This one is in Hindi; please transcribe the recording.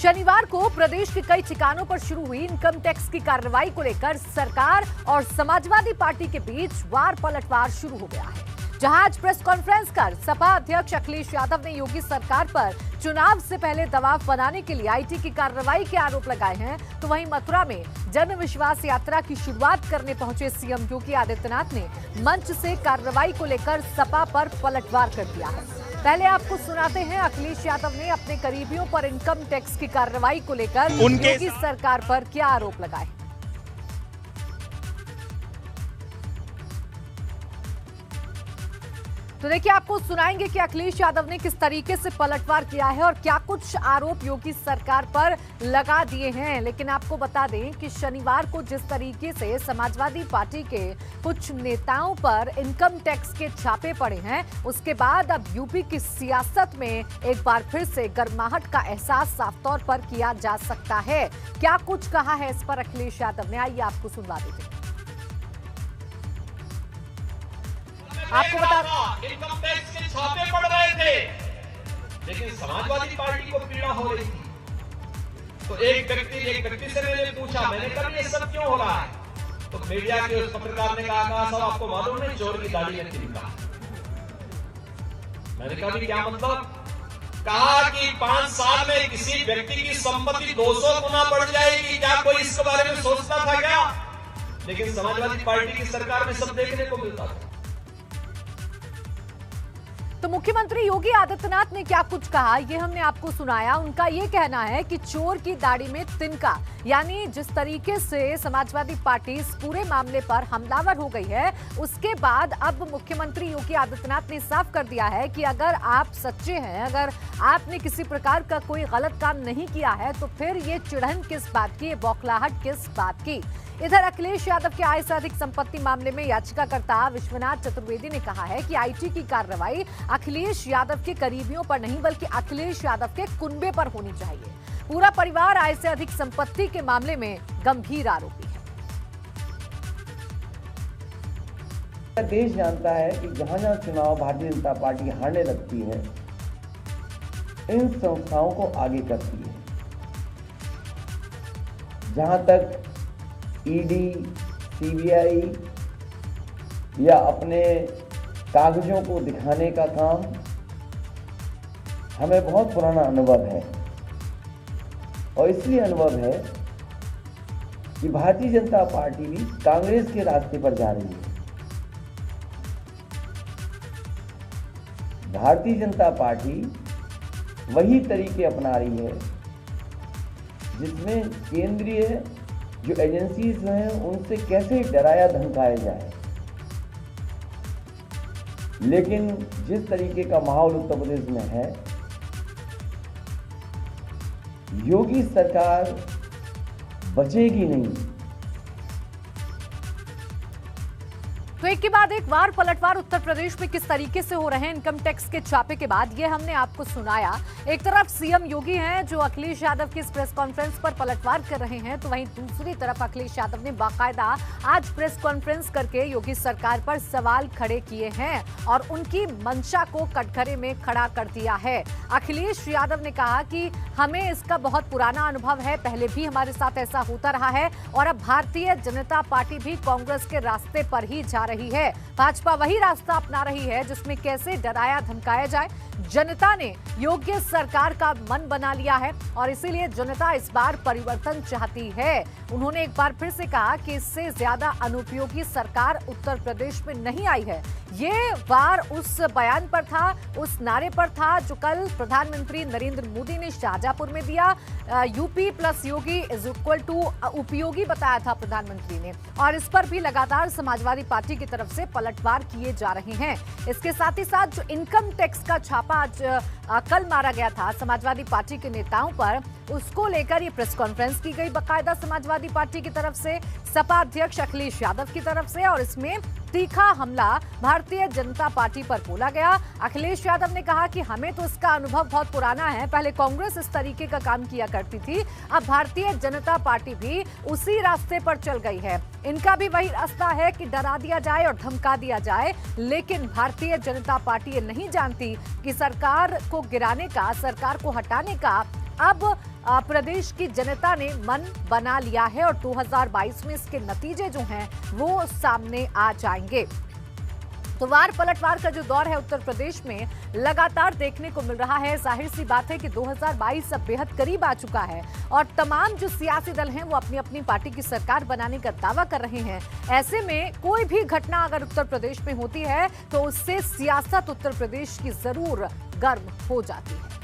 शनिवार को प्रदेश के कई ठिकानों पर शुरू हुई इनकम टैक्स की कार्रवाई को लेकर सरकार और समाजवादी पार्टी के बीच वार पलटवार शुरू हो गया है। जहां आज प्रेस कॉन्फ्रेंस कर सपा अध्यक्ष अखिलेश यादव ने योगी सरकार पर चुनाव से पहले दबाव बनाने के लिए आईटी की कार्रवाई के आरोप लगाए हैं, तो वहीं मथुरा में जन विश्वास यात्रा की शुरुआत करने पहुंचे सीएम योगी आदित्यनाथ ने मंच से कार्रवाई को लेकर सपा पर पलटवार कर दिया है। पहले आपको सुनाते हैं अखिलेश यादव ने अपने करीबियों पर इनकम टैक्स की कार्रवाई को लेकर योगी सरकार पर क्या आरोप लगाए। तो देखिए, आपको सुनाएंगे कि अखिलेश यादव ने किस तरीके से पलटवार किया है और क्या कुछ आरोप योगी सरकार पर लगा दिए हैं। लेकिन आपको बता दें कि शनिवार को जिस तरीके से समाजवादी पार्टी के कुछ नेताओं पर इनकम टैक्स के छापे पड़े हैं, उसके बाद अब यूपी की सियासत में एक बार फिर से गर्माहट का एहसास साफ तौर पर किया जा सकता है। क्या कुछ कहा है इस पर अखिलेश यादव ने, आइए आपको सुनवा देते हैं। आपको बता इनकम टैक्स के छापे पड़ रहे थे, लेकिन समाजवादी पार्टी को पीड़ा हो रही थी। तो एक व्यक्ति से मैंने पूछा, मैंने कहा ये सब क्यों हो रहा है? तो मीडिया के उस पत्रकार ने कहा साहब आपको मालूम है चोर की दाढ़ी में तिल का। मैंने कहा भी क्या मतलब? कहा कि 5 साल में किसी व्यक्ति की संपत्ति 200 गुना बढ़ जाएगी, क्या कोई इसके बारे में सोचता था क्या? लेकिन समाजवादी पार्टी की सरकार में सब देखने को मिलता था। तो मुख्यमंत्री योगी आदित्यनाथ ने क्या कुछ कहा, ये हमने आपको सुनाया। उनका ये कहना है कि चोर की दाढ़ी में तिनका, यानी जिस तरीके से समाजवादी पार्टी इस पूरे मामले पर हमलावर हो गई है, उसके बाद अब मुख्यमंत्री योगी आदित्यनाथ ने साफ कर दिया है कि अगर आप सच्चे हैं, अगर आपने किसी प्रकार का कोई गलत काम नहीं किया है, तो फिर ये चिढ़न किस बात की, ये बौखलाहट किस बात की। इधर अखिलेश यादव के आय से अधिक संपत्ति मामले में याचिकाकर्ता विश्वनाथ चतुर्वेदी ने कहा है कि आईटी की कार्रवाई अखिलेश यादव के करीबियों पर नहीं, बल्कि अखिलेश यादव के कुनबे पर होनी चाहिए। पूरा परिवार आय से अधिक संपत्ति के मामले में गंभीर आरोपी है। देश जानता है कि जहां जहां चुनाव भारतीय जनता पार्टी हारने लगती है, इन संस्थाओं को आगे करती है। जहां तक ईडी, सीबीआई या अपने कागजों को दिखाने का काम, हमें बहुत पुराना अनुभव है और इसलिए अनुभव है कि भारतीय जनता पार्टी भी कांग्रेस के रास्ते पर जा रही है। भारतीय जनता पार्टी वही तरीके अपना रही है जिसमें केंद्रीय जो एजेंसीज हैं उनसे कैसे डराया धमकाया जाए। लेकिन जिस तरीके का माहौल उत्तर प्रदेश में है, योगी सरकार बचेगी नहीं। तो एक के बाद एक वार पलटवार उत्तर प्रदेश में किस तरीके से हो रहे हैं इनकम टैक्स के छापे के बाद, ये हमने आपको सुनाया। एक तरफ सीएम योगी हैं जो अखिलेश यादव की इस प्रेस कॉन्फ्रेंस पर पलटवार कर रहे हैं, तो वहीं दूसरी तरफ अखिलेश यादव ने बाकायदा आज प्रेस कॉन्फ्रेंस करके योगी सरकार पर सवाल खड़े किए हैं और उनकी मंशा को कटघरे में खड़ा कर दिया है। अखिलेश यादव ने कहा कि हमें इसका बहुत पुराना अनुभव है, पहले भी हमारे साथ ऐसा होता रहा है और अब भारतीय जनता पार्टी भी कांग्रेस के रास्ते पर ही जा रही है। भाजपा वही रास्ता अपना रही है जिसमें कैसे डराया धमकाया जाए। जनता ने योगी सरकार का मन बना लिया है और इसीलिए जनता इस बार परिवर्तन चाहती है। उन्होंने एक बार फिर से कहा कि इससे ज्यादा अनुपयोगी सरकार उत्तर प्रदेश में नहीं आई है। ये वार उस बयान पर था, उस नारे पर था जो कल प्रधानमंत्री नरेंद्र मोदी ने शाहजहांपुर में दिया। U P plus Yogi is equal to उपयोगी बताया था प्रधानमंत्री ने, और इस पर भी लगातार समाजवादी पार्टी की तरफ से पलटवार किए जा रहे हैं। इसके साथ ही साथ जो इनकम टैक्स का छापा आज कल मारा गया था समाजवादी पार्टी के नेताओं पर, उसको लेकर ये प्रेस कॉन्फ्रेंस की गई बाकायदा समाजवादी पार्टी की तरफ से, सपा अध्यक्ष अखिलेश यादव की तरफ से, और इसमें तीखा हमला भारतीय जनता पार्टी पर बोला गया। अखिलेश यादव ने कहा कि हमें तो इसका अनुभव बहुत पुराना है, पहले कांग्रेस इस तरीके का काम किया करती थी, अब भारतीय जनता पार्टी भी उसी रास्ते पर चल गई है। इनका भी वही रास्ता है कि डरा दिया जाए और धमका दिया जाए, लेकिन भारतीय जनता पार्टी ये नहीं जानती कि सरकार को गिराने का, सरकार को हटाने का अब प्रदेश की जनता ने मन बना लिया है और 2022 में इसके नतीजे जो हैं वो सामने आ जाएंगे। तो वार पलटवार का जो दौर है उत्तर प्रदेश में लगातार देखने को मिल रहा है। जाहिर सी बात है कि 2022 अब बेहद करीब आ चुका है और तमाम जो सियासी दल हैं वो अपनी अपनी पार्टी की सरकार बनाने का दावा कर रहे हैं। ऐसे में कोई भी घटना अगर उत्तर प्रदेश में होती है तो उससे सियासत उत्तर प्रदेश की जरूर गर्म हो जाती है।